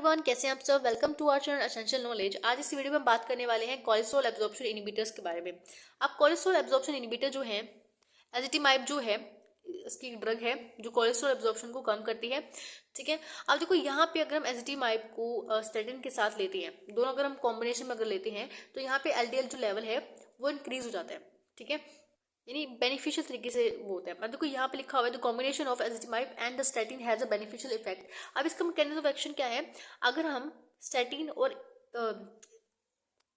Everyone, कैसे हैं आप सब। Welcome to our channel essential knowledge. आज इस वीडियो में हम बात करने वाले हैं कोलेस्ट्रॉल एब्जॉर्प्शन इनहिबिटर्स के बारे में। अब कोलेस्ट्रॉल एब्जॉर्प्शन इनहिबिटर जो है, एजिटिमाइब जो है, इसकी ड्रग है जो कोलेस्ट्रॉल एब्जॉर्प्शन को कम करती है। ठीक है, अब देखो यहाँ पे अगर हम एजिटिमाइब को स्टेटिन के साथ लेते हैं, दोनों अगर हम कॉम्बिनेशन में अगर लेते हैं तो यहाँ पे एलडीएल जो लेवल है वो इंक्रीज हो जाता है। ठीक है, यानी बेनिफिशियल तरीके से वो होता है। अब देखो यहाँ पे लिखा हुआ है the combination of ezetimibe and the statin has a beneficial effect. अब इसका मैकेनिज्म ऑफ एक्शन क्या है, अगर हम स्टैटिन और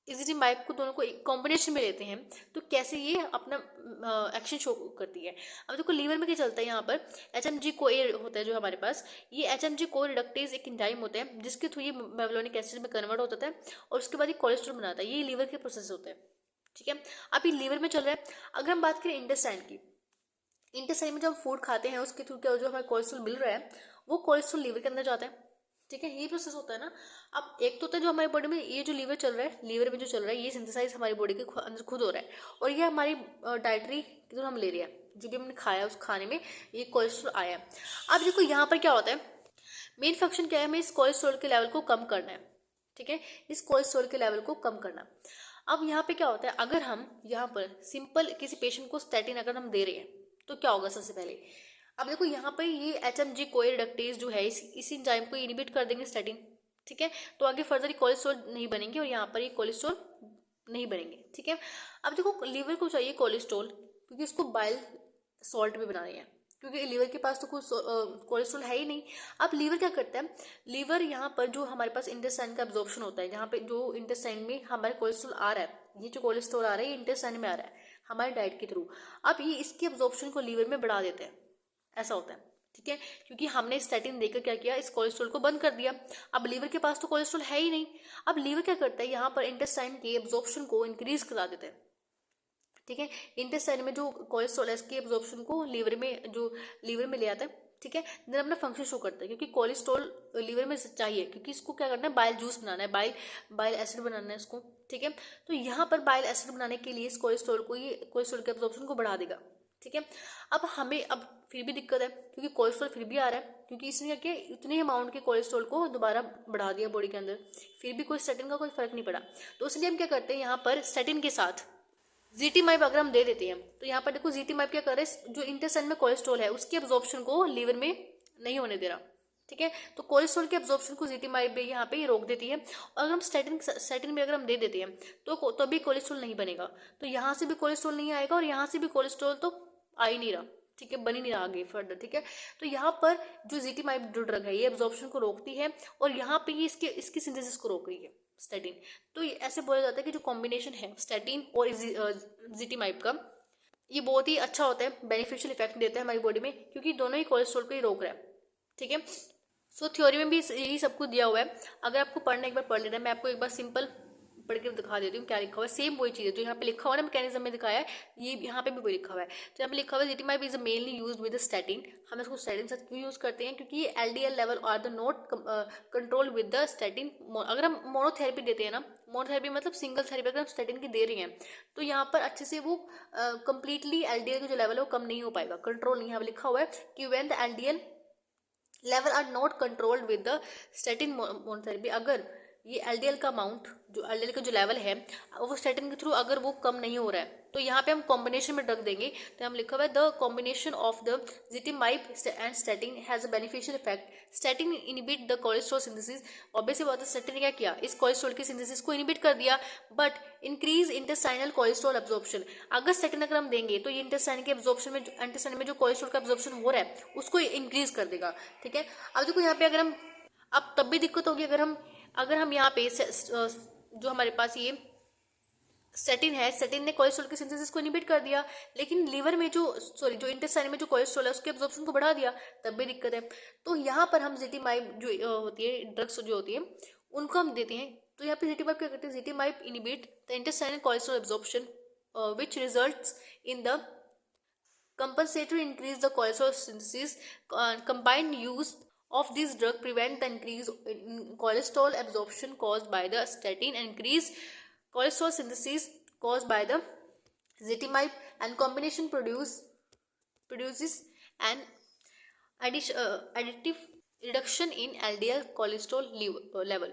एजिटिमाइब को दोनों को एक कॉम्बिनेशन में लेते हैं तो कैसे ये अपना एक्शन शो करती है। अब देखो लीवर में क्या चलता है, यहाँ पर एचएमजी कोए होता है जो हमारे पास, ये एचएमजी को रिडक्टेज एक एंजाइम होता है जिसके थ्रू ये मेवलोनिक एसिड में कन्वर्ट होता है और उसके बाद ये कोलेस्ट्रॉल बनाता है। ये लीवर के प्रोसेस होते हैं। ठीक है, अब ये लीवर में चल रहा है। अगर हम बात करें इंटेस्टाइन की, इंटेस्टाइन में जब हम फूड खाते हैं उसके थ्रू क्या जो हमें कोलेस्ट्रॉल मिल रहा है वो कोलेस्ट्रॉल लीवर के अंदर जाता है। ठीक है, ये प्रोसेस होता है ना। अब एक तो होता है जो हमारी बॉडी में ये जो लीवर चल रहा है, लीवर में जो चल रहा है ये सिंथेसाइज हमारी बॉडी के अंदर खुद हो रहा है और ये हमारी डाइटरी जो हम ले रहे हैं, जो भी हमने खाया उस खाने में ये कोलेस्ट्रॉल आया है। अब देखो यहाँ पर क्या होता है, मेन फंक्शन क्या है, हमें इस कोलेस्ट्रॉल के लेवल को कम करना है। ठीक है, इस कोलेस्ट्रॉल के लेवल को कम करना। अब यहाँ पे क्या होता है, अगर हम यहाँ पर सिंपल किसी पेशेंट को स्टैटिन अगर हम दे रहे हैं तो क्या होगा सबसे पहले। अब देखो यहाँ पर ये एचएमजी कोए रिडक्टेज जो है इस एंजाइम को इनिबिट कर देंगे स्टैटिन। ठीक है, तो आगे फर्दर कोलेस्ट्रॉल नहीं बनेंगे और यहाँ पर ये कोलेस्ट्रॉल नहीं बनेंगे। ठीक है, अब देखो लीवर को चाहिए कोलेस्ट्रॉल क्योंकि उसको बाइल सॉल्ट में बनाने हैं, क्योंकि लीवर के पास तो कुछ कोलेस्ट्रॉल है ही नहीं। अब लीवर क्या करता है, लीवर यहाँ पर जो हमारे पास इंटेस्टाइन का एब्जॉर्प्शन होता है, जहाँ पे जो इंटेस्टाइन में हमारे कोलेस्ट्रॉल आ रहा है, ये जो कोलेस्ट्रॉल आ रहा है ये इंटेस्टाइन में आ रहा है हमारे डाइट के थ्रू। अब ये इसके एब्जॉर्प्शन को लीवर में बढ़ा देते हैं, ऐसा होता है। ठीक है, क्योंकि हमने स्टैटिन देकर क्या किया, इस कोलेस्ट्रॉल को बंद कर दिया। अब लीवर के पास तो कोलेस्ट्रॉल है ही नहीं। अब लीवर क्या करता है, यहाँ पर इंटेस्टाइन के एब्जॉर्प्शन को इंक्रीज करा देते हैं। ठीक है, इंटेस्टाइन में जो कोलेस्ट्रॉल है इसके एब्जॉर्प्शन को लीवर में जो लीवर में ले आता है। ठीक है, देन अपना फंक्शन शो करता है क्योंकि कोलेस्ट्रॉल लीवर में चाहिए, क्योंकि इसको क्या करना है, बाइल जूस बनाना है, बाइल एसिड बनाना है इसको। ठीक है, तो यहाँ पर बाइल एसिड बनाने के लिए इस कोलेस्ट्रॉल को, ये कोलेस्ट्रॉल के एब्जॉर्प्शन को बढ़ा देगा। ठीक है, अब हमें अब फिर भी दिक्कत है क्योंकि कोलेस्ट्रॉल फिर भी आ रहा है, क्योंकि इसने क्या किया, इतने अमाउंट के कोलेस्ट्रॉल को दोबारा बढ़ा दिया बॉडी के अंदर, फिर भी कोई स्टैटिन का कोई फर्क नहीं पड़ा। तो इसलिए हम क्या करते हैं, यहाँ पर स्टैटिन के साथ जीटीमाइब अगर हम दे देते हैं तो यहाँ पर देखो जीटीमाइब क्या कर रहा है, जो इंटेस्टाइन में कोलेस्ट्रॉल है उसके एब्जॉर्प्शन को लीवर में नहीं होने दे रहा। ठीक है, तो कोलेस्ट्रॉल के एब्जॉर्प्शन को जीटीमाइब यहाँ पे रोक देती है। और अगर हम स्टैटिन में अगर हम दे देते हैं तो तभी कोलेस्ट्रॉल नहीं बनेगा, तो यहाँ से भी कोलेस्ट्रॉल नहीं आएगा और यहाँ से भी कोलेस्ट्रॉल तो आ ही नहीं रहा। ठीक है, बन ही नहीं रहा आगे फर्दर। ठीक है, तो यहाँ पर जो जीटीमाइब जो ड्रग है ये एब्जॉर्प्शन को रोकती है और यहाँ पे ये इसकी सिंथेसिस को रोक रही है स्टैटिन। तो ऐसे बोला जाता है कि जो कॉम्बिनेशन है स्टैटिन और जीटीमाइब का, ये बहुत ही अच्छा होता है, बेनिफिशियल इफेक्ट देता है हमारी बॉडी में, क्योंकि दोनों ही कोलेस्ट्रॉल को ही रोक रहा है। ठीक है, सो थ्योरी में भी यही सब कुछ दिया हुआ है। अगर आपको पढ़ना एक बार पढ़ लेना है, मैं आपको एक बार सिंपल पढ़ के दिखा देती हूँ क्या लिखा हुआ है। सेम वही चीज़ है जो यहाँ पे लिखा हुआ है ना, मैकेनिज्म में दिखाया है, ये यहाँ पे भी वही लिखा हुआ है। तो यहाँ पे लिखा हुआ है ezetimibe is mainly used with statin. हम इसको स्टैटिन साथ क्यों यूज करते हैं, क्योंकि ये LDL level are the not control with the statin. अगर हम मोनोथेरेपी देते हैं ना, मोनोथेरेपी मतलब सिंगल थेरेपी अगर हम स्टैटिन की दे रहे हैं तो यहाँ पर अच्छे से वो कंप्लीटली एलडीएल का जो लेवल है वो कम नहीं हो पाएगा, कंट्रोल नहीं। यहाँ पे लिखा हुआ है कि when the LDL level are not controlled with the statin monotherapy, अगर ये एलडीएल का अमाउंट, जो एलडीएल का जो लेवल है वो स्टैटिन के थ्रू अगर वो कम नहीं हो रहा है तो यहाँ पे हम कॉम्बिनेशन में ड्रग देंगे। तो हम लिखा हुआ है the combination of the ezetimibe and statin has a beneficial effect. Statin inhibit the cholesterol synthesis. Obviously बात है, स्टैटिन ने क्या किया, इस कोलेस्ट्रॉल की सिंथेसिस को इनिबिट कर दिया, but increase intestinal cholesterol absorption. अगर स्टैटिन अगर हम देंगे तो ये इंटेस्टाइन के एब्जॉर्प्शन में, इंटेस्टाइन में जो कोलेस्ट्रॉल का एब्जॉर्प्शन हो रहा है उसको इंक्रीज कर देगा। ठीक है, अब देखो यहाँ पे अगर हम, अब तब भी दिक्कत होगी अगर हम यहाँ पे जो हमारे पास ये स्टैटिन है, स्टैटिन ने कोलेस्ट्रॉल की सिंथेसिस को इनिबिट कर दिया, लेकिन लीवर में जो इंटेस्टाइन में जो कोलेस्ट्रॉल है उसके एब्जॉर्प्शन को बढ़ा दिया, तब भी दिक्कत है। तो यहाँ पर हम जीटीमाइब जो होती है, ड्रग्स जो होती है उनको हम देते हैं। तो यहाँ पे जीटीमाइब क्या करते हैं, ezetimibe inhibit the intestinal cholesterol absorption which results in the compensatory increase the cholesterol synthesis. Combined use of this drug prevent the increase in cholesterol absorption caused by the statin and increase cholesterol synthesis caused by the zetimib, and combination produces an additive reduction in LDL cholesterol level.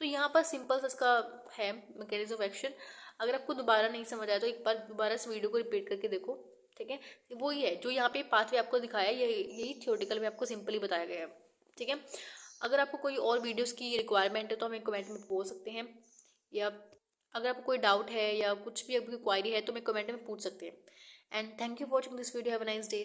तो यहाँ पर simple सा इसका है mechanism of action. अगर आपको दोबारा नहीं समझ आया तो एक बार दोबारा इस वीडियो को रिपीट करके देखो, ठीक है। वो ही है जो यहाँ पे पाथवे आपको दिखाया है, यही थियोरेटिकल में आपको सिंपली बताया गया है, ठीक है। अगर आपको कोई और वीडियोस की रिक्वायरमेंट है तो हमें कमेंट में बोल सकते हैं, या अगर आपको कोई डाउट है या कुछ भी आपकी क्वायरी है तो हमें कमेंट में पूछ सकते हैं। And thank you for watching this video. Have a nice day.